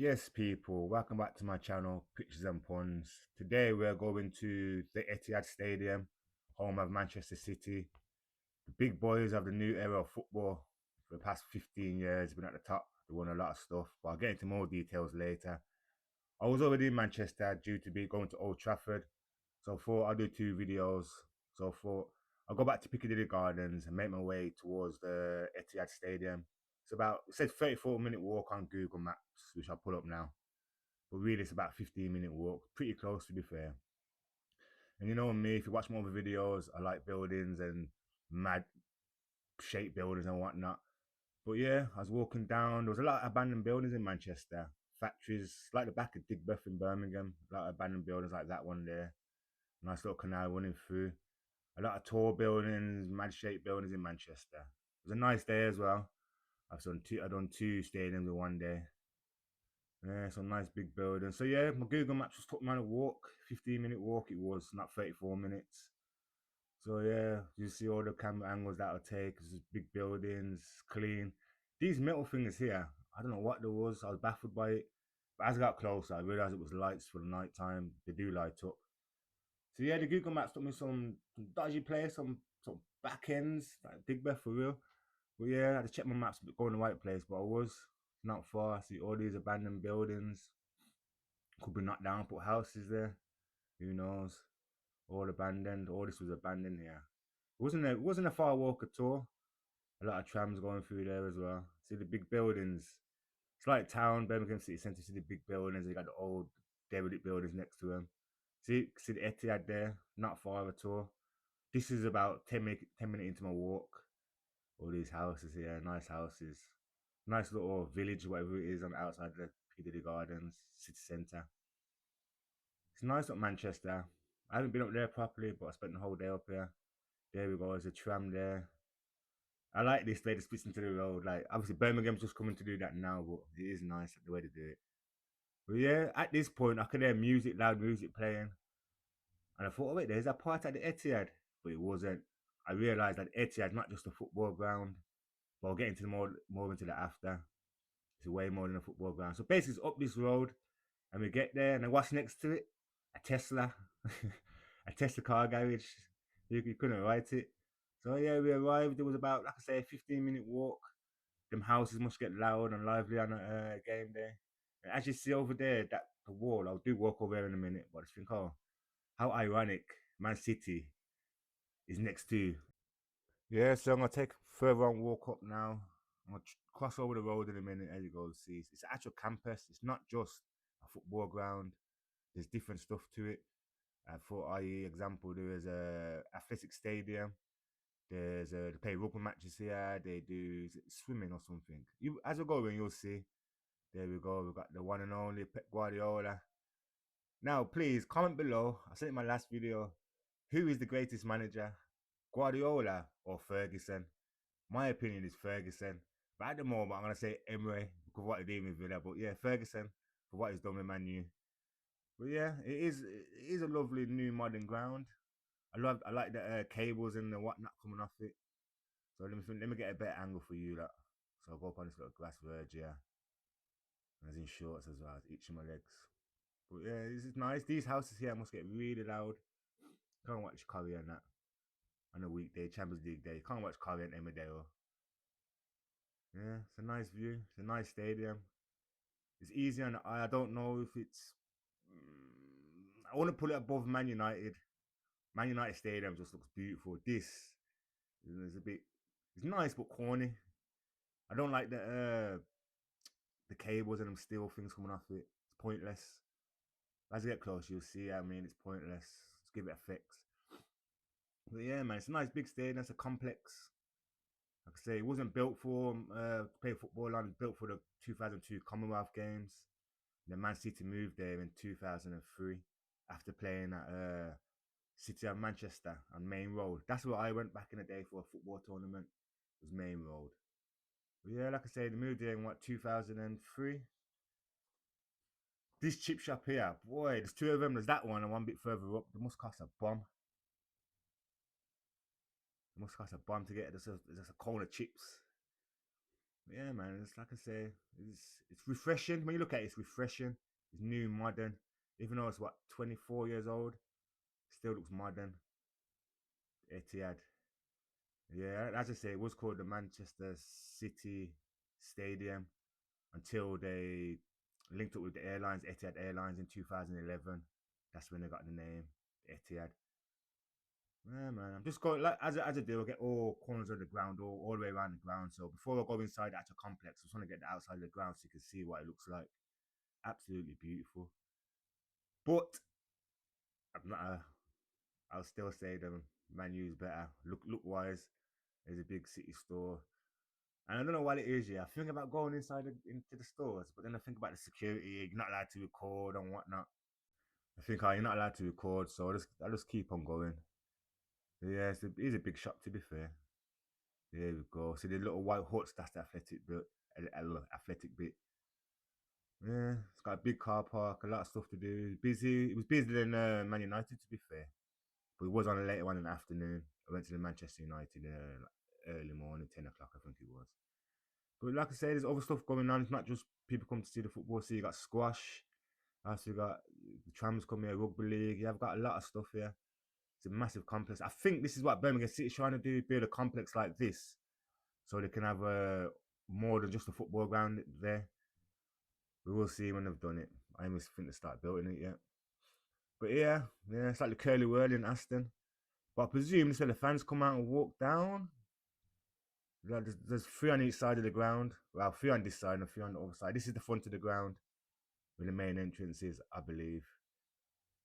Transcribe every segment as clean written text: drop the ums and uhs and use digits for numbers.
Yes, people, welcome back to my channel, Pictures and Puns. Today we're going to the Etihad Stadium, home of Manchester City. The big boys of the new era of football for the past 15 years, been at the top. They won a lot of stuff, but I'll get into more details later. I was already in Manchester due to be going to Old Trafford, so I thought I'd do two videos. So I thought I'll go back to Piccadilly Gardens and make my way towards the Etihad Stadium. It says 34-minute walk on Google Maps, which I'll pull up now. But really, it's about 15-minute walk, pretty close to be fair. And you know me, if you watch my other videos, I like buildings and mad shaped buildings and whatnot. But yeah, I was walking down. There was a lot of abandoned buildings in Manchester, factories like the back of Digbeth in Birmingham. A lot of abandoned buildings like that one there. Nice little canal running through. A lot of tall buildings, mad shaped buildings in Manchester. It was a nice day as well. I've done two stadiums in one day. Yeah, some nice big buildings. So yeah, my Google Maps just took me on a walk, 15-minute walk it was, not 34 minutes. So yeah, you see all the camera angles that I'll take. It's just big buildings, clean. These metal things here, I don't know what there was. I was baffled by it. But as I got closer, I realized it was lights for the night time. They do light up. So yeah, the Google Maps took me some dodgy place, some back ends, like Big Beth for real. But yeah, I had to check my maps, going the right place, but I was not far. I see all these abandoned buildings. Could be knocked down, put houses there. Who knows? All abandoned. All this was abandoned here. It wasn't a far walk at all. A lot of trams going through there as well. See the big buildings. It's like town, Birmingham City Centre. See the big buildings. You got the old derelict buildings next to them. See the Etihad there. Not far at all. This is about 10 minutes into my walk. All these houses here, nice houses. Nice little village, whatever it is, on the outside of the Piccadilly Gardens, city centre. It's nice up Manchester. I haven't been up there properly, but I spent the whole day up here. There we go, there's a tram there. I like this way, it splits into the road. Like, obviously, Birmingham's just coming to do that now, but it is nice the way to do it. But yeah, at this point, I could hear music, loud music playing. And I thought, oh, wait, there's a part at the Etihad. But it wasn't. I realised that Etihad's not just a football ground, but I'll get into more into that after. It's way more than a football ground. So basically, it's up this road, and we get there, and then what's next to it? A Tesla, a Tesla car garage. You couldn't write it. So yeah, we arrived. It was about, like I say, a 15-minute walk. Them houses must get loud and lively on a game day. And as you see over there, that the wall, I'll do walk over there in a minute, but I just think, oh, how ironic. Man City is next to. Yeah, so I'm gonna take further on walk up now. I'm gonna cross over the road in a minute. As you go, see, it's an actual campus. It's not just a football ground. There's different stuff to it. For i.e. example, there is a athletic stadium. They play rugby matches here. They do swimming or something. As we go in, you'll see. There we go. We've got the one and only Pep Guardiola. Now, please comment below. I said in my last video, who is the greatest manager, Guardiola or Ferguson? My opinion is Ferguson. But at the moment, I'm gonna say Emery because of what he did with Villa. But yeah, Ferguson for what he's done with Man U. But yeah, it is a lovely new modern ground. I like the cables and the whatnot coming off it. So let me get a better angle for you, that. So I'll go up on this little grass verge here. I was in shorts as well, itching my legs. But yeah, this is nice. These houses here must get really loud. Can't watch Curry and that on a weekday, Champions League day. Can't watch Curry and Emmerdale. Yeah, it's a nice view. It's a nice stadium. It's easy on the eye. I don't know if it's. I want to put it above Man United. Man United Stadium just looks beautiful. This is a bit. It's nice but corny. I don't like the cables and them steel things coming off it. It's pointless. As you get close, you'll see. I mean, it's pointless. Just give it a fix. But yeah, man, it's a nice big stadium. It's a complex. Like I say, it wasn't built for to play football on. It was built for the 2002 Commonwealth Games. Then Man City moved there in 2003 after playing at City of Manchester on Main Road. That's where I went back in the day for a football tournament. It was Main Road. But yeah, like I say, they moved there in what 2003. This chip shop here, boy, there's two of them. There's that one and one bit further up. They must cost a bomb. It must cost a bomb to get. There's a cone of chips. Yeah, man. It's like I say, it's refreshing. When you look at it, it's refreshing. It's new, modern. Even though it's what 24 years old, still looks modern. Etihad. Yeah, as I say, it was called the Manchester City Stadium until they linked up with the airlines, Etihad Airlines, in 2011. That's when they got the name Etihad. Yeah, man. I'm just going like as I do. I get all corners of the ground, all the way around the ground. So before I go inside the actual complex, I just want to get the outside of the ground so you can see what it looks like. Absolutely beautiful. But I'm not. I'll still say the Man U's better. Look wise. There's a big city store. And I don't know what it is, yeah. I think about going into the stores, but then I think about the security. You're not allowed to record and whatnot. I think, oh, you're not allowed to record, so I just keep on going. Yeah, it is a big shop to be fair. There we go. See the little white huts. That's the athletic bit. Athletic bit. Yeah, it's got a big car park. A lot of stuff to do. Busy. It was busier than Man United, to be fair. But it was on a later one in the afternoon. I went to the Manchester United early morning, 10 o'clock, I think it was. But like I said, there's other stuff going on. It's not just people come to see the football. See, you got squash. Also, you got the trams coming here, rugby league. You have got a lot of stuff here. It's a massive complex. I think this is what Birmingham City's trying to do: build a complex like this, so they can have more than just a football ground there. We will see when they've done it. I almost think they start building it yet. But yeah, it's like the Curly Whirl in Aston. But I presume this when the fans come out and walk down. Like there's three on each side of the ground. Well, three on this side and three on the other side. This is the front of the ground where the main entrance is, I believe.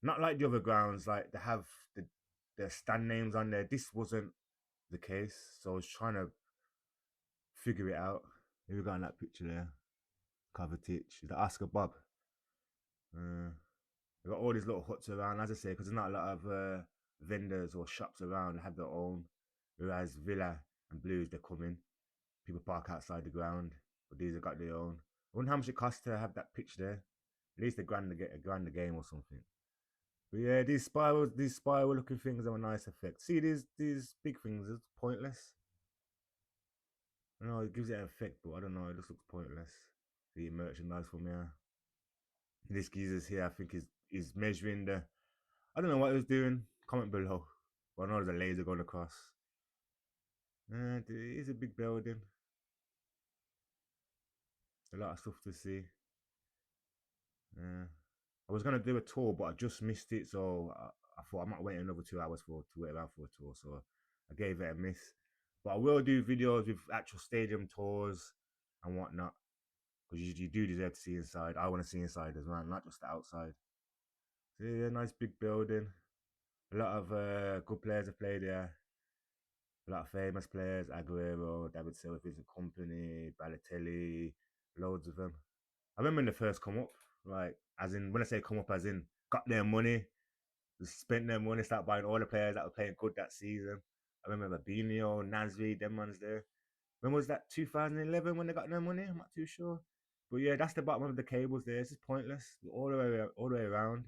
Not like the other grounds, like they have the stand names on there. This wasn't the case, so I was trying to figure it out. Here we got in that picture there. Kovacic, the Oscar Bob. Uh, we got all these little huts around, as I say, because there's not a lot of vendors or shops around. They have their own. Whereas Villa and Blues, they're coming. People park outside the ground, but these have got their own. I wonder how much it costs to have that pitch there. At least a grand a game or something. But yeah, these spiral looking things have a nice effect. See these big things, it's pointless. I know it gives it an effect, but I don't know, it just looks pointless. The merchandise from here. This geezer's here, I think is measuring the I don't know what he was doing. Comment below. But I know there's a laser going across. It is a big building. A lot of stuff to see. I was gonna do a tour, but I just missed it, so I thought I might wait another 2 hours to wait around for a tour. So I gave it a miss. But I will do videos with actual stadium tours and whatnot because you do deserve to see inside. I want to see inside as well, not just the outside. So yeah, nice big building. A lot of good players have played there. A lot of famous players: Aguero, David Silva, Vincent Company, Balotelli, loads of them. I remember when they first come up, like as in when I say come up, as in got their money, spent their money, start buying all the players that were playing good that season. I remember Fabinho, Nasri, them ones there. When was that? 2011 when they got their money? I'm not too sure. But yeah, that's the bottom of the cables there. It's just pointless all the way around.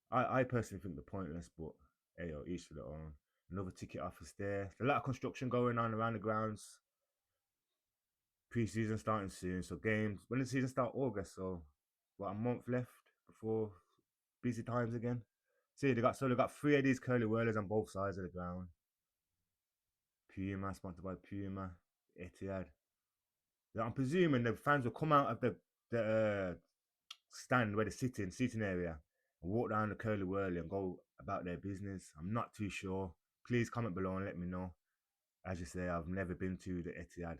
I personally think they're pointless, but hey, yo, each to their own. Another ticket office there. There's a lot of construction going on around the grounds. Pre-season starting soon, so games when the season start August, so what, a month left before busy times again. See, they got three of these curly whirlers on both sides of the ground. Puma, sponsored by Puma, Etihad. I'm presuming the fans will come out of the stand where they're seating area, and walk down the curly whirly and go about their business. I'm not too sure. Please comment below and let me know. As you say, I've never been to the Etihad.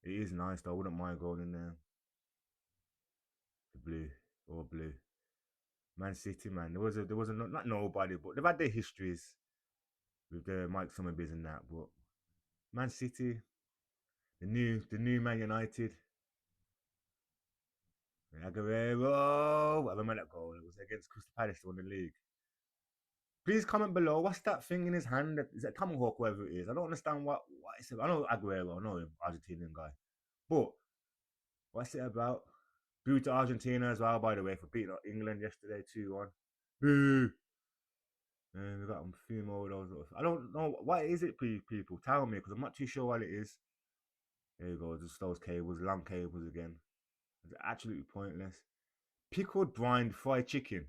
It is nice though. I wouldn't mind going in there. The blue or blue. Man City, man. There was a not nobody, but they've had their histories with the Mike Summerbees and that. But Man City, the new Man United, Aguero. I remember that goal. It was against Crystal Palace to win the league. Please comment below. What's that thing in his hand? Is it a tomahawk, whatever it is? I don't understand what it's about. I know Aguero. I know him, Argentinian guy. But what's it about? Boo to Argentina as well, by the way, for beating England yesterday 2-1. Boo! And we got a few more of those. I don't know what is it, people. Tell me, because I'm not too sure what it is. There you go, just those cables, long cables again. It's absolutely pointless. Pickled brined fried chicken.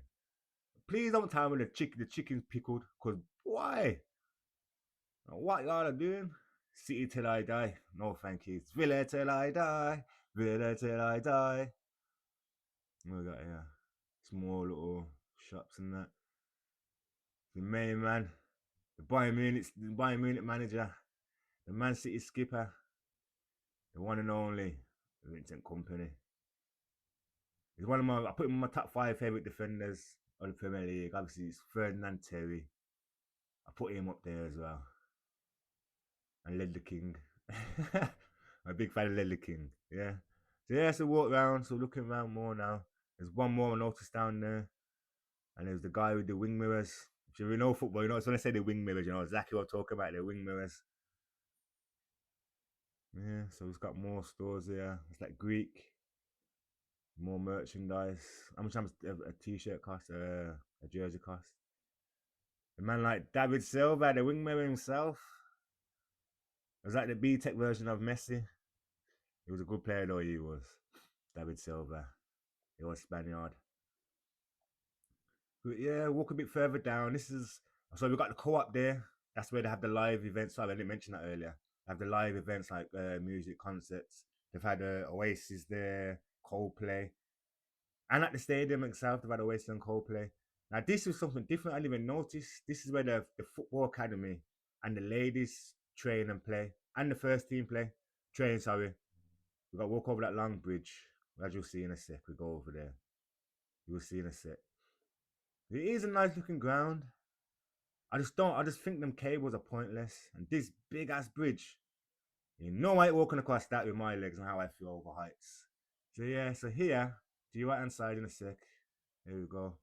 Please don't tell me the chicken's pickled, cause why? What y'all are doing? City till I die. No thank you. Villa till I die. Villa till I die. We got here. Small little shops and that. The main man, the Bayern Munich manager, the Man City skipper, the one and only Vincent Company. He's one of my. I put him in my top 5 favorite defenders of the Premier League. Obviously, it's Ferdinand Terry. I put him up there as well. And Ledley King. I'm a big fan of Ledley King. Yeah. So yeah, so walk around. So looking around more now. There's one more I noticed down there, and there's the guy with the wing mirrors. If you know football, you know, so when I say the wing mirrors, you know exactly what I'm talking about. The wing mirrors. Yeah. So it's got more stores here. It's like Greek. More merchandise. How much a t-shirt cost? A jersey cost? A man like David Silva, the wingman himself. It was like the B-Tech version of Messi. He was a good player though, he was. David Silva. He was Spaniard. But yeah, walk a bit further down. This is so we got the co-op there. That's where they have the live events. Sorry, I didn't mention that earlier. They have the live events like music concerts. They've had Oasis there, Coldplay. And at the stadium itself, they've had Oasis and Coldplay. Now, this is something different. I didn't even notice. This is where the football academy and the ladies train and play, and the first team play. Train, sorry. We got to walk over that long bridge. As you'll see in a sec, we go over there. You will see in a sec. It is a nice looking ground. I just think them cables are pointless. And this big ass bridge, you know I ain't walking across that with my legs and how I feel over heights. So yeah, so here, to your right hand side in a sec. There we go.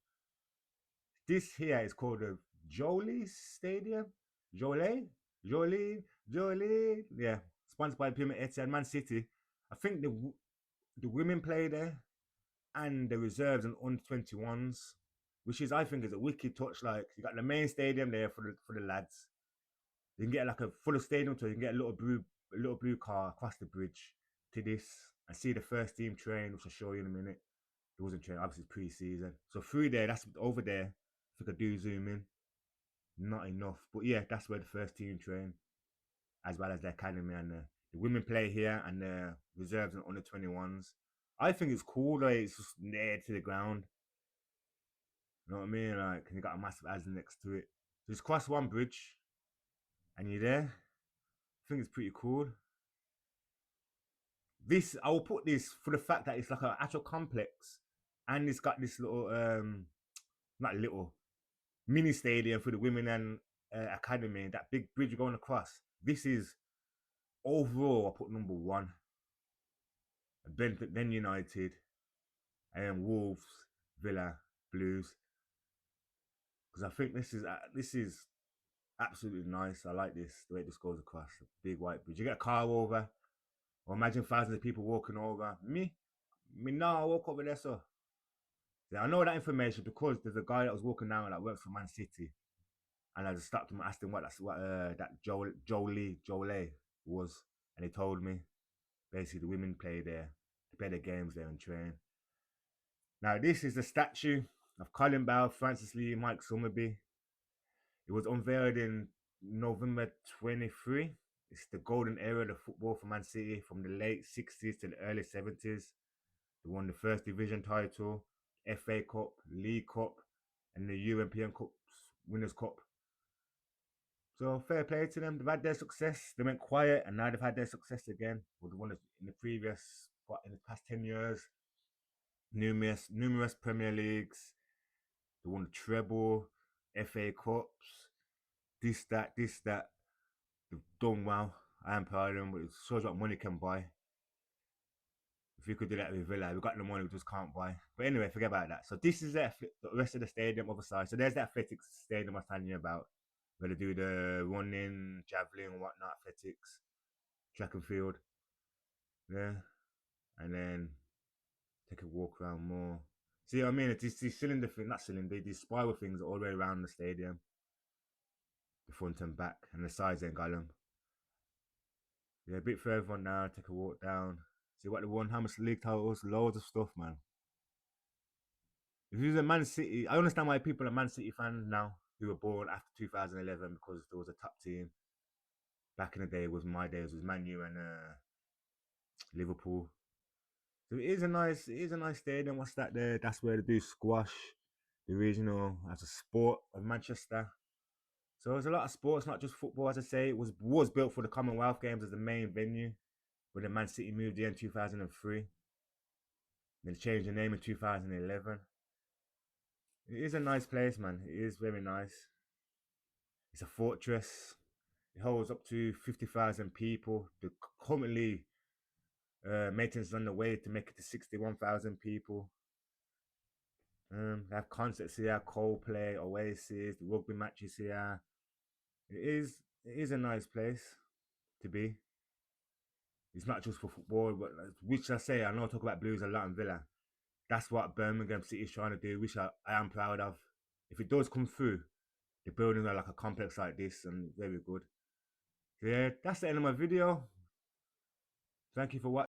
This here is called the Jolie Stadium. Jolie? Jolie. Yeah. Sponsored by Pima Etihad Man City. I think the women play there and the reserves and under 21s, which is I think is a wicked touch. Like you got the main stadium there for the lads. You can get like a full stadium tour. You can get a little blue car across the bridge to this and see the first team train, which I'll show you in a minute. It wasn't training, obviously it's pre-season. So through there, that's over there. If I could do zoom in, not enough. But yeah, that's where the first team train, as well as the academy and the women play here and the reserves and under 21s. I think it's cool that it's just near to the ground. You know what I mean? Like, you got a massive as next to it. Just cross one bridge and you're there. I think it's pretty cool. This, I will put this for the fact that it's like an actual complex and it's got this little, not little, mini stadium for the women and academy, that big bridge going across. This is overall, I put number 1. Then United, and then Wolves, Villa, Blues. Because I think this is absolutely nice. I like this the way this goes across a big white bridge. You get a car over, or imagine thousands of people walking over. Me now I walk over there, so yeah, I know that information because there's a guy that was walking down that works for Man City, and I just stopped him and asked him what that Jolie was, and he told me basically the women play there, they play their games there and train. Now this is the statue of Colin Bell, Francis Lee, Mike Summerby. It was unveiled in November 23. It's the golden era of the football for Man City from the late 60s to the early 70s. They won the first division title, FA Cup, League Cup, and the European Cup, Winners' Cup. So fair play to them. They've had their success. They went quiet, and now they've had their success again. With the one in the previous, in the past 10 years, numerous Premier Leagues. They won the treble, FA Cups, this, that. They've done well. I am proud of them, but it shows what money can buy. If you could do that with Villa, we got the money, we just can't buy. But anyway, forget about that. So this is the rest of the stadium, other side. So there's the athletics stadium I was telling you about, where they do the running, javelin, whatnot, athletics, track and field. Yeah, and then take a walk around more. See what I mean? It's these cylinder thing, not cylinder, these spiral things all the way around the stadium, the front and back, and the sides ain't got them. Yeah, a bit further on now, take a walk down. See what they won, how much league titles, loads of stuff, man. If you was a Man City, I understand why people are Man City fans now who were born after 2011 because there was a top team. Back in the day, was my days, was Man U and Liverpool. So it is a nice stadium. What's that there? That's where they do squash, the regional as a sport of Manchester. So there's a lot of sports, not just football. As I say, it was built for the Commonwealth Games as the main venue. When the Man City moved in 2003, they changed the name in 2011. It is a nice place, man. It is very nice. It's a fortress. It holds up to 50,000 people. The currently maintenance is on the way to make it to 61,000 people. They have concerts here, Coldplay, Oasis, the rugby matches here. It is a nice place to be. It's not just for football, but which I say, I know I talk about Blues a lot and Villa. That's what Birmingham City is trying to do, which I am proud of. If it does come through, the buildings are like a complex like this and very good. So yeah, that's the end of my video. Thank you for watching.